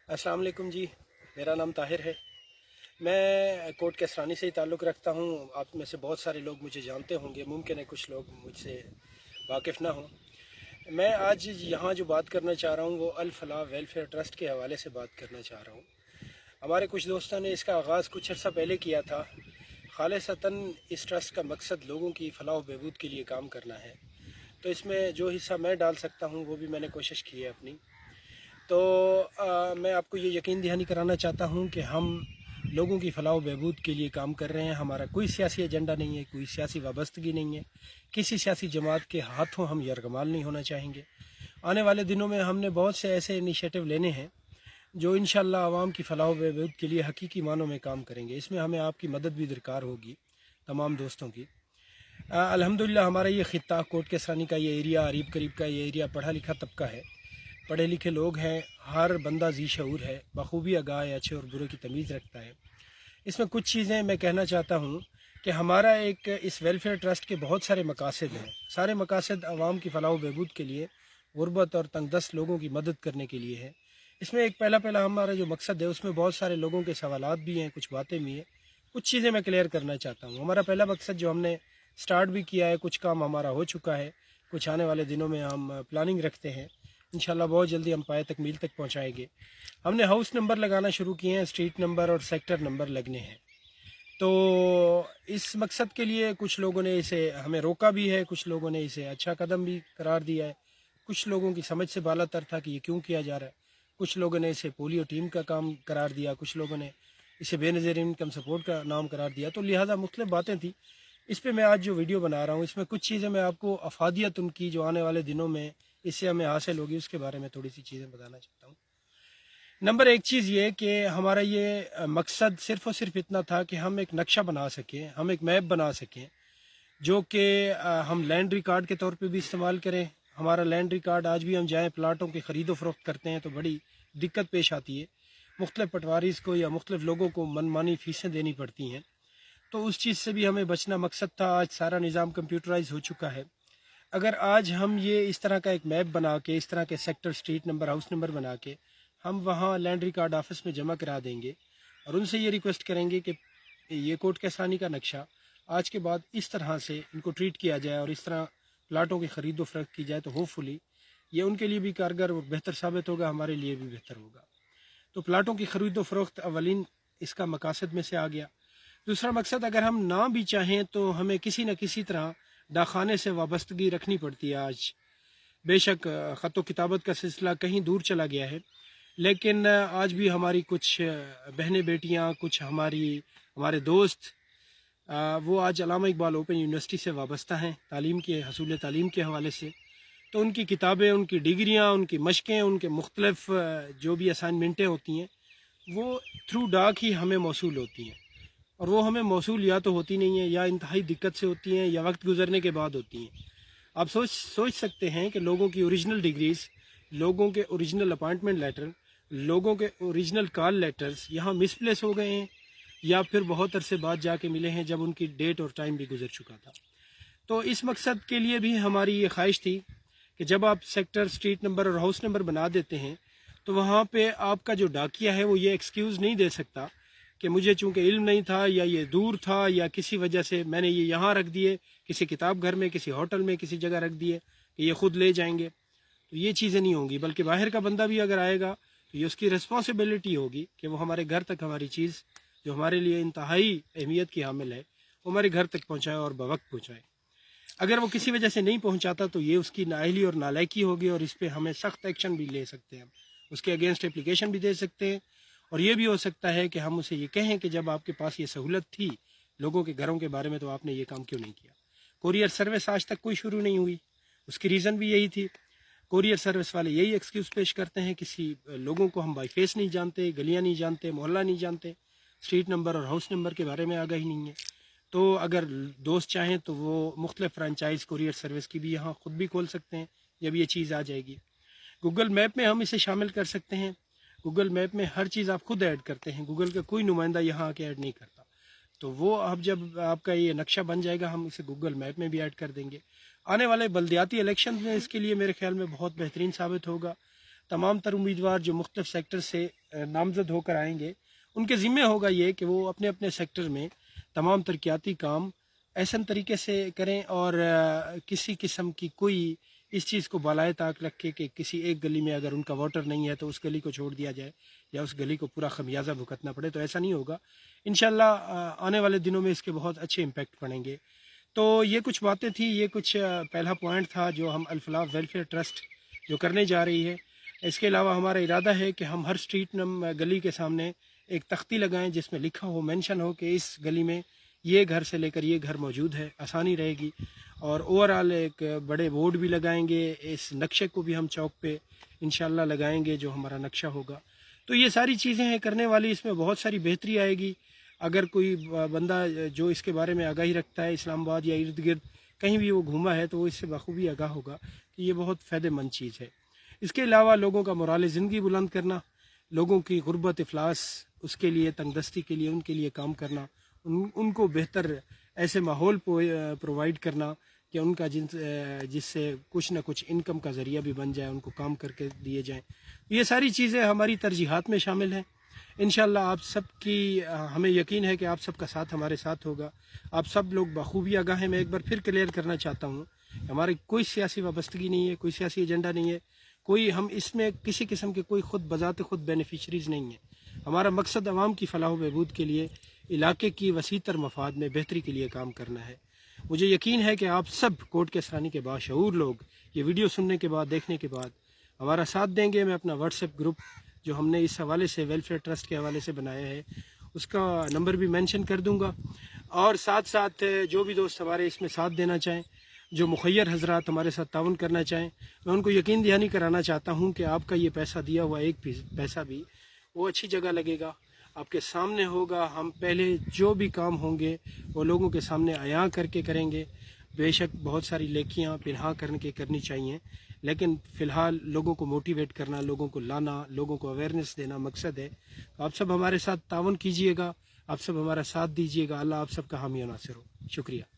अस्सलाम वालेकुम जी। मेरा नाम ताहिर है। मैं कोट केसरानी से ही ताल्लुक़ रखता हूँ। आप में से बहुत सारे लोग मुझे जानते होंगे, मुमकिन है कुछ लोग मुझसे वाकिफ़ ना हों। मैं आज यहाँ जो बात करना चाह रहा हूँ वो अल फलाह वेलफेयर ट्रस्ट के हवाले से बात करना चाह रहा हूँ। हमारे कुछ दोस्तों ने इसका आगाज़ कुछ अर्सा पहले किया था। खालिसतन इस ट्रस्ट का मकसद लोगों की फ़लाह व बहबूद के लिए काम करना है। तो इसमें जो हिस्सा मैं डाल सकता हूँ वो भी मैंने कोशिश की है अपनी। तो मैं आपको ये यकीन दहानी कराना चाहता हूँ कि हम लोगों की फ़लाह व बहबूद के लिए काम कर रहे हैं। हमारा कोई सियासी एजेंडा नहीं है, कोई सियासी वाबस्तगी नहीं है, किसी सियासी जमात के हाथों हम यरगमाल नहीं होना चाहेंगे। आने वाले दिनों में हमने बहुत से ऐसे इनिशिएटिव लेने हैं जो इंशाअल्लाह आवाम की फ़लाह व बहबूद के लिए हकीकी मानों में काम करेंगे। इसमें हमें आपकी मदद भी दरकार होगी, तमाम दोस्तों की। अल्हम्दुलिल्लाह हमारा ये ख़ित्ता कोट केसरानी का ये एरिया, अरीब करीब का ये एरिया पढ़ा लिखा तबका है, पढ़े लिखे लोग हैं, हर बंदा जी शऊर है, बखूबी आगाह अच्छे और बुरे की तमीज़ रखता है। इसमें कुछ चीज़ें मैं कहना चाहता हूँ कि हमारा एक इस वेलफेयर ट्रस्ट के बहुत सारे मकासद हैं। सारे मकासद आवाम की फ़लाह व बहबूद के लिए, गुरबत और तंगदस्त लोगों की मदद करने के लिए है। इसमें एक पहला हमारा जो मकसद है उसमें बहुत सारे लोगों के सवालात भी हैं, कुछ बातें भी हैं। कुछ चीज़ें मैं क्लियर करना चाहता हूँ। हमारा पहला मकसद जो हमने स्टार्ट भी किया है, कुछ काम हमारा हो चुका है, कुछ आने वाले दिनों में हम प्लानिंग रखते हैं। इंशाल्लाह बहुत जल्दी हम पाए तकमील तक पहुँचाएँगे। हमने हाउस नंबर लगाना शुरू किए हैं, स्ट्रीट नंबर और सेक्टर नंबर लगने हैं। तो इस मकसद के लिए कुछ लोगों ने इसे हमें रोका भी है, कुछ लोगों ने इसे अच्छा कदम भी करार दिया है। कुछ लोगों की समझ से बालातर था कि ये क्यों किया जा रहा है। कुछ लोगों ने इसे पोलियो टीम का काम करार दिया, कुछ लोगों ने इसे बेनज़ीर इनकम सपोर्ट का नाम करार दिया। तो लिहाजा मुख्तलिफ बातें थी। इस पे मैं आज जो वीडियो बना रहा हूँ इसमें कुछ चीज़ें मैं आपको अफादियत उनकी जो आने वाले दिनों में इससे हमें हासिल होगी उसके बारे में थोड़ी सी चीज़ें बताना चाहता हूँ। नंबर एक चीज़ ये कि हमारा ये मकसद सिर्फ़ और सिर्फ इतना था कि हम एक नक्शा बना सकें, हम एक मैप बना सकें जो कि हम लैंड रिकॉर्ड के तौर पे भी इस्तेमाल करें। हमारा लैंड रिकॉर्ड आज भी हम जाएँ प्लाटों की ख़रीदो फ़रोख्त करते हैं तो बड़ी दिक्कत पेश आती है। मुख्तलिफ़ पटवारीज़ को या मुख्तलिफ़ लोगों को मनमानी फ़ीसें देनी पड़ती हैं। तो उस चीज़ से भी हमें बचना मकसद था। आज सारा निज़ाम कंप्यूटराइज़ हो चुका है। अगर आज हम ये इस तरह का एक मैप बना के, इस तरह के sector, street number, house number बना के हम वहाँ लैंड रिकॉर्ड ऑफिस में जमा करा देंगे और उनसे ये रिक्वेस्ट करेंगे कि ये कोट केसरानी का नक्शा आज के बाद इस तरह से इनको ट्रीट किया जाए और इस तरह प्लाटों की ख़रीदो फरोख्त की जाए, तो होपफुली ये उनके लिए भी कारगर और बेहतर साबित होगा, हमारे लिए भी बेहतर होगा। तो प्लाटों की ख़रीदो फरोख्त अवलिन इसका मकासद में से आ गया। दूसरा मकसद, अगर हम ना भी चाहें तो हमें किसी न किसी तरह डाकखाने से वाबस्तगी रखनी पड़ती है। आज बेशक ख़त व किताबत का सिलसिला कहीं दूर चला गया है, लेकिन आज भी हमारी कुछ बहनें बेटियां, कुछ हमारे दोस्त वो आज अल्लामा इकबाल ओपन यूनिवर्सिटी से वाबस्ता हैं तालीम के हसूल तालीम के हवाले से। तो उनकी किताबें, उनकी डिग्रियाँ, उनकी मशक़ें, उनके मुख्तलिफ जो भी असाइनमेंटें होती हैं वो थ्रू डाक ही हमें मौसूल होती हैं। और वो हमें मौसूल या तो होती नहीं है, या इंतहाई दिक्कत से होती हैं, या वक्त गुजरने के बाद होती हैं। आप सोच सकते हैं कि लोगों की ओरिजिनल डिग्रीज़, लोगों के ओरिजिनल अपॉइंटमेंट लेटर, लोगों के ओरिजिनल कॉल लेटर्स यहाँ मिसप्लेस हो गए हैं, या फिर बहुत अरसे बाद जाके मिले हैं जब उनकी डेट और टाइम भी गुजर चुका था। तो इस मकसद के लिए भी हमारी ये ख्वाहिश थी कि जब आप सेक्टर, स्ट्रीट नंबर और हाउस नंबर बना देते हैं तो वहाँ पे आपका जो डाकिया है वो ये एक्सक्यूज़ नहीं दे सकता कि मुझे चूंकि इल्म नहीं था, या ये दूर था, या किसी वजह से मैंने ये यहाँ रख दिए, किसी किताब घर में, किसी होटल में, किसी जगह रख दिए कि ये ख़ुद ले जाएंगे। तो ये चीज़ें नहीं होंगी, बल्कि बाहर का बंदा भी अगर आएगा तो ये उसकी रिस्पॉन्सिबिलिटी होगी कि वो हमारे घर तक हमारी चीज़ जो हमारे लिए इंतहाई अहमियत की हामिल है वो हमारे घर तक पहुँचाए और बवक्त पहुँचाए। अगर वो किसी वजह से नहीं पहुँचाता तो ये उसकी नाअहली और नालायकी होगी, और इस पर हमें सख्त एक्शन भी ले सकते हैं। उसके अगेंस्ट एप्लीकेशन भी दे सकते हैं, और ये भी हो सकता है कि हम उसे ये कहें कि जब आपके पास ये सहूलत थी लोगों के घरों के बारे में तो आपने ये काम क्यों नहीं किया। कोरियर सर्विस आज तक कोई शुरू नहीं हुई, उसकी रीज़न भी यही थी। कोरियर सर्विस वाले यही एक्सक्यूज़ पेश करते हैं, किसी लोगों को हम बाई फेस नहीं जानते, गलियाँ नहीं जानते, मोहल्ला नहीं जानते, स्ट्रीट नंबर और हाउस नंबर के बारे में आगाही नहीं है। तो अगर दोस्त चाहें तो वो मुख्तलिफ फ्रेंचाइज कोरियर सर्विस की भी यहाँ ख़ुद भी खोल सकते हैं जब ये चीज़ आ जाएगी। गूगल मैप में हम इसे शामिल कर सकते हैं। गूगल मैप में हर चीज़ आप खुद ऐड करते हैं, गूगल का कोई नुमाइंदा यहाँ आके ऐड नहीं करता। तो वो अब जब आपका ये नक्शा बन जाएगा हम इसे गूगल मैप में भी ऐड कर देंगे। आने वाले बल्दियाती इलेक्शन में इसके लिए मेरे ख्याल में बहुत बेहतरीन साबित होगा। تمام تر امیدوار جو مختلف سیکٹر سے نامزد ہو کر آئیں گے ان کے ذمہ ہوگا یہ کہ وہ اپنے اپنے سیکٹر میں تمام ترقیاتی کام احسن طریقے سے کریں، اور کسی قسم کی کوئی اس چیز کو بالائے طاق رکھے کہ کسی ایک گلی میں اگر ان کا واٹر نہیں ہے تو اس گلی کو چھوڑ دیا جائے یا اس گلی کو پورا خمیازہ بھگتنا پڑے، تو ایسا نہیں ہوگا انشاءاللہ۔ آنے والے دنوں میں اس کے بہت اچھے امپیکٹ پڑیں گے۔ تو یہ کچھ باتیں تھیں، یہ کچھ پہلا پوائنٹ تھا جو ہم الفلاح ویلفیئر ٹرسٹ جو کرنے جا رہی ہے۔ اس کے علاوہ ہمارا ارادہ ہے کہ ہم ہر اسٹریٹ گلی کے سامنے ایک تختی لگائیں جس میں لکھا ہو، مینشن ہو کہ اس گلی میں یہ گھر سے لے کر یہ گھر موجود ہے، آسانی رہے گی۔ اور اوورآل ایک بڑے بورڈ بھی لگائیں گے، اس نقشے کو بھی ہم چوک پہ انشاءاللہ لگائیں گے جو ہمارا نقشہ ہوگا۔ تو یہ ساری چیزیں ہیں کرنے والی، اس میں بہت ساری بہتری آئے گی۔ اگر کوئی بندہ جو اس کے بارے میں آگاہی رکھتا ہے اسلام آباد یا ارد گرد کہیں بھی وہ گھوما ہے تو وہ اس سے بخوبی آگاہ ہوگا کہ یہ بہت فائدہ مند چیز ہے۔ اس کے علاوہ لوگوں کا مورال زندگی بلند کرنا، لوگوں کی غربت افلاس اس کے لیے، تنگ دستی کے لیے ان کے لیے کام کرنا، ان کو بہتر ایسے ماحول پرووائڈ کرنا کہ ان کا جس سے کچھ نہ کچھ انکم کا ذریعہ بھی بن جائے، ان کو کام کر کے دیے جائیں۔ یہ ساری چیزیں ہماری ترجیحات میں شامل ہیں۔ انشاءاللہ آپ سب کی ہمیں یقین ہے کہ آپ سب کا ساتھ ہمارے ساتھ ہوگا۔ آپ سب لوگ بخوبی آگاہ ہیں۔ میں ایک بار پھر کلیئر کرنا چاہتا ہوں، ہماری کوئی سیاسی وابستگی نہیں ہے، کوئی سیاسی ایجنڈا نہیں ہے، ہم اس میں کسی قسم کے کوئی خود بذات خود بینیفیشریز نہیں ہیں۔ ہمارا مقصد عوام کی فلاح و بہبود کے لیے، علاقے کی وسیع تر مفاد میں بہتری کے لیے کام کرنا ہے۔ مجھے یقین ہے کہ آپ سب کوٹ کے اسرانی کے باشعور لوگ یہ ویڈیو سننے کے بعد، دیکھنے کے بعد ہمارا ساتھ دیں گے۔ میں اپنا واٹس ایپ گروپ جو ہم نے اس حوالے سے ویلفیئر ٹرسٹ کے حوالے سے بنایا ہے اس کا نمبر بھی مینشن کر دوں گا، اور ساتھ ساتھ جو بھی دوست ہمارے اس میں ساتھ دینا چاہیں، جو مخیر حضرات ہمارے ساتھ تعاون کرنا چاہیں، میں ان کو یقین دہانی کرانا چاہتا ہوں کہ آپ کا یہ پیسہ دیا ہوا ایک پیسہ بھی وہ اچھی جگہ لگے گا، آپ کے سامنے ہوگا۔ ہم پہلے جو بھی کام ہوں گے وہ لوگوں کے سامنے عیاں کر کے کریں گے۔ بے شک بہت ساری لیکیاں پنہا کرنی چاہیے، لیکن فی الحال لوگوں کو موٹیویٹ کرنا، لوگوں کو لانا، لوگوں کو اویئرنیس دینا مقصد ہے۔ تو آپ سب ہمارے ساتھ تعاون کیجئے گا، آپ سب ہمارا ساتھ دیجئے گا۔ اللہ آپ سب کا حامی و ناصر ہو۔ شکریہ۔